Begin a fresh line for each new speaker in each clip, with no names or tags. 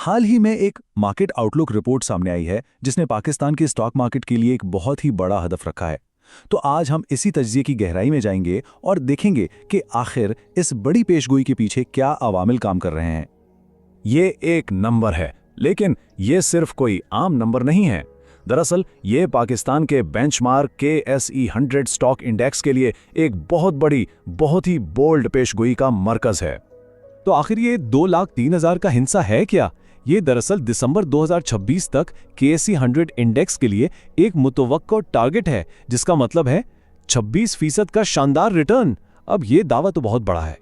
हाल ही में एक market outlook report सामने आई है जिसने पाकिस्तान के स्टॉक मार्केट के लिए एक बहुत ही बड़ा हदफ रखा है। तो आज हम इसी तज्जिए की गहराई में जाएंगे और देखेंगे कि आखिर इस बड़ी पेशगोई के पीछे क्या अवामिल काम कर रहे हैं।
ये एक नंबर है, लेकिन ये सिर्फ कोई आम नंबर नहीं है। दरअसल ये पाकिस्तान के बेंचमार्क KSE 100 स्टॉक इंडेक्स के लिए एक बहुत बड़ी, बहुत ही बोल्ड पेशगोई का मरकज है।
तो आखिर ये 2,03,000 का हिस्सा है क्या? ये दरअसल दिसंबर 2026 तक KSE 100 इंडेक्स के लिए एक मुतवक्को टारगेट है, जिसका मतलब है 26% का शानदार रिटर्न। अब ये दावा तो बहुत बड़ा है।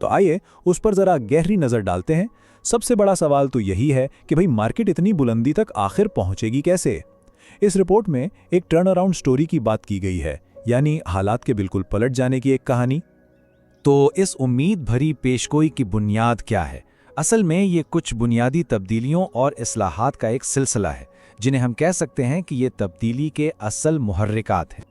तो आइए उस पर जरा गहरी नजर डालते हैं। सबसे बड़ा सवाल तो यही है कि भाई मार्केट इतनी बुलंदी तक आखिर पहुंचेगी कैसे? इस रिपोर्ट में एक टर्न अराउंड स्टोरी की बात की गई है, यानी हालात के बिल्कुल पलट जाने की एक कहानी।
तो इस उम्मीद भरी पेशगोई की बुनियाद क्या है? असल में ये कुछ बुनियादी तब्दीलियों और इस्लाहात का एक सिलसिला है, जिन्हें हम कह सकते हैं कि ये तब्दीली के असल मुहर्रिकात हैं।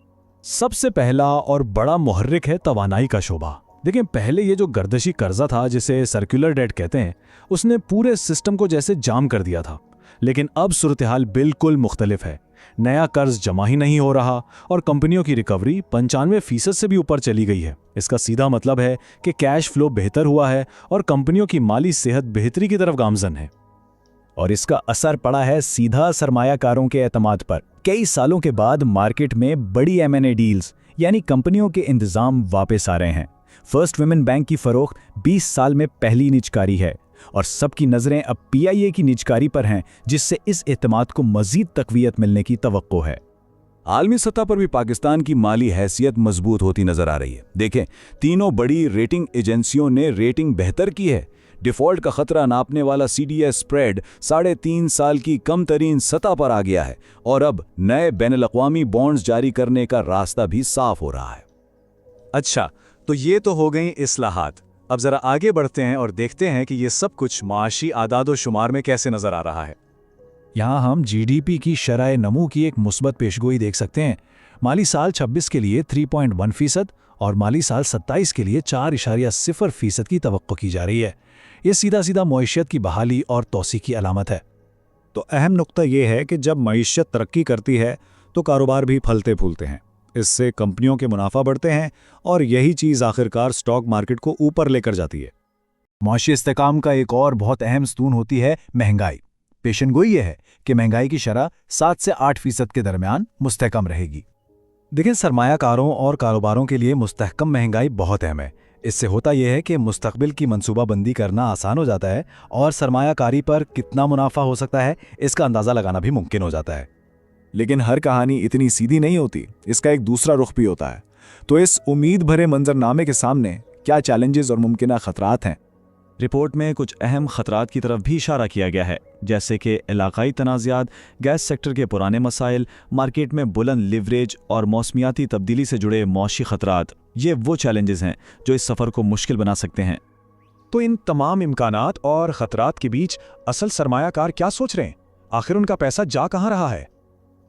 सबसे पहला और बड़ा मुहर्रिक है तवानाई का शोबा। देखिए, पहले ये जो गर्दशी कर्जा था, जिसे सर्कुलर डेट कहते हैं, उसने पूरे सिस्टम को जैसे जाम कर दिया था। लेकिन अब सूरत-ए-हाल बिल्कुल मुख्तलिफ है। नया कर्ज जमा ही नहीं हो रहा और कंपनियों की रिकवरी 95% से भी ऊपर चली गई है। इसका सीधा मतलब है कि कैश फ्लो बेहतर हुआ है और कंपनियों की माली सेहत बेहतरी की तरफ गामजन है।
और इसका असर पड़ा है सीधा सरमायाकारों के एतमाद पर। कई सालों के बाद मार्केट में बड़ी M&A डील्स यानी कंपनियों के इंतजाम वापस आ रहे हैं। फर्स्ट वुमेन बैंक की फरोख्त 20 साल में पहली निजकारी है और सबकी नजरें अब PIA की निजकारी पर हैं, जिससे इस एतमाद को मजीद तकवीयत मिलने की तवक्को है।
आलमी सतह पर भी पाकिस्तान की माली हैसियत मजबूत होती नजर आ रही है। देखें, तीनों बड़ी रेटिंग एजेंसियों ने रेटिंग बेहतर की है। डिफॉल्ट का खतरा नापने वाला CDS स्प्रेड 3.5 साल की कम तरीन सतह पर आ गया है और अब नए बैनुल-अक़वामी बॉन्ड्स जारी करने का रास्ता भी साफ हो रहा है।
अच्छा, तो ये तो हो गई इस्लाहात। अब जरा आगे बढ़ते हैं और देखते हैं कि ये सब कुछ माशी आदादो शुमार में कैसे नजर आ रहा है।
यहाँ हम GDP की शरह नमू की एक मुस्बत पेशगोई देख सकते हैं। माली साल 26 के लिए 3.1% और माली साल 27 के लिए 4.0% की तवक्को की जा रही है। ये सीधा सीधा मईशत की बहाली और तोसी की अलामत है।
तो अहम नुक्ता ये है कि जब मईशत तरक्की करती है तो कारोबार भी फलते फूलते हैं। इससे कंपनियों के मुनाफा बढ़ते हैं और यही चीज़ आखिरकार स्टॉक मार्केट को ऊपर लेकर जाती है।
मौशी इस्तेकाम का एक और बहुत अहम स्तून होती है महंगाई। पेशनगोई यह है कि महंगाई की शरह 7 से 8% के दरमियान मुस्तहकम रहेगी।
देखिए, सरमायाकारों और कारोबारों के लिए मुस्तहकम महंगाई बहुत अहम है। इससे होता यह है कि मुस्तकबिल की मंसूबाबंदी करना आसान हो जाता है और सरमायाकारी पर कितना मुनाफा हो सकता है इसका अंदाज़ा लगाना भी मुमकिन हो जाता है।
लेकिन हर कहानी इतनी सीधी नहीं होती, इसका एक दूसरा रुख भी होता है। तो इस उम्मीद भरे मंजरनामे के सामने क्या चैलेंजेस और मुमकिन खतरात हैं?
रिपोर्ट में कुछ अहम खतरात की तरफ भी इशारा किया गया है, जैसे कि इलाकाई तनाज़ात, गैस सेक्टर के पुराने मसाइल, मार्केट में बुलंद लिवरेज और मौसमियाती तब्दीली से जुड़े मौशी खतरात। ये वो चैलेंजेस हैं जो इस सफ़र को मुश्किल बना सकते हैं।
तो इन तमाम इम्कानात और ख़तरात के बीच असल सरमायाकार क्या सोच रहे हैं? आखिर उनका पैसा जा कहाँ रहा है?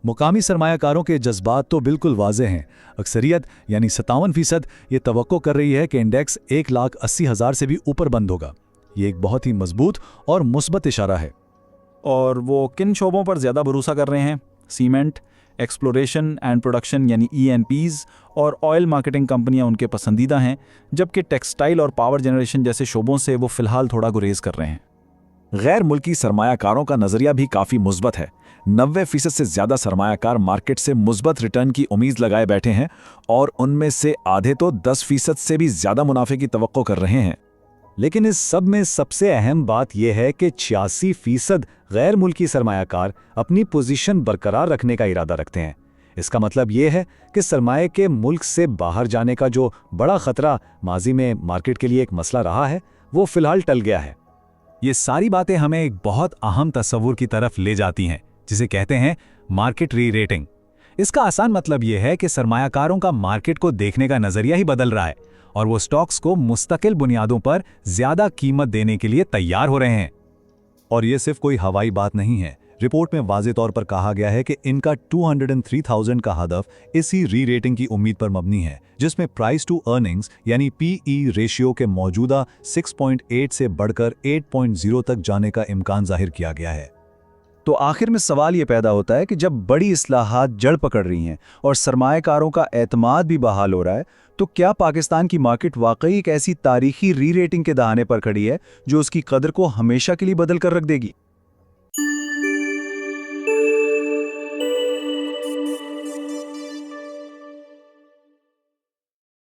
मुकामी सरमायाकारों के जज्बात तो बिल्कुल वाज़ेह हैं। अक्सरियत यानी 57% ये तवक्को कर रही है कि इंडेक्स 1,80,000 से भी ऊपर बंद होगा। ये एक बहुत ही मजबूत और मुस्बत इशारा है।
और वो किन शोबों पर ज़्यादा भरोसा कर रहे हैं? सीमेंट, एक्सप्लोरेशन एंड प्रोडक्शन यानी ENPs और ऑयल मार्केटिंग कंपनियां उनके पसंदीदा हैं, जबकि टेक्सटाइल और पावर जनरेशन जैसे शोबों से वो फ़िलहाल थोड़ा गुरेज कर रहे हैं।
गैर मुल्की सरमायाकारों का नज़रिया भी काफ़ी मुस्बत है। 90% से ज़्यादा सरमायाकार मार्केट से मुस्बत रिटर्न की उम्मीद लगाए बैठे हैं और उनमें से आधे तो 10% से भी ज़्यादा मुनाफे की तवक्को कर रहे हैं।
लेकिन इस सब में सबसे अहम बात यह है कि 86% गैर मुल्की सरमायाकार अपनी पोजीशन बरकरार रखने का इरादा रखते हैं। इसका मतलब यह है कि सरमाए के मुल्क से बाहर जाने का जो बड़ा खतरा माजी में मार्केट के लिए एक मसला रहा है, वो फिलहाल टल गया है। ये सारी बातें हमें एक बहुत अहम तस्वुर की तरफ ले जाती हैं, जिसे कहते हैं मार्केट री रेटिंग। इसका आसान मतलब यह है कि सरमायाकारों का मार्केट को देखने का नजरिया ही बदल रहा है और वो स्टॉक्स को मुस्तकिल बुनियादों पर ज्यादा कीमत देने के लिए तैयार हो रहे हैं। और ये सिर्फ कोई हवाई बात नहीं है। रिपोर्ट में वाज़े तौर पर कहा गया है कि इनका 203,000 का हदफ इसी री रेटिंग की उम्मीद पर मबनी है, जिसमें प्राइस टू अर्निंग्स यानी पीई रेशियो के मौजूदा 6.8 से बढ़कर 8.0 तक जाने का इम्कान जाहिर किया गया है।
तो आखिर में सवाल ये पैदा होता है कि जब बड़ी इस्लाहात जड़ पकड़ रही हैं और सरमाएकारों का एतमाद भी बहाल हो रहा है, तो क्या पाकिस्तान की मार्केट वाकई एक ऐसी तारीखी री रेटिंग के दहाने पर खड़ी है जो उसकी कदर को हमेशा के लिए बदल कर रख देगी?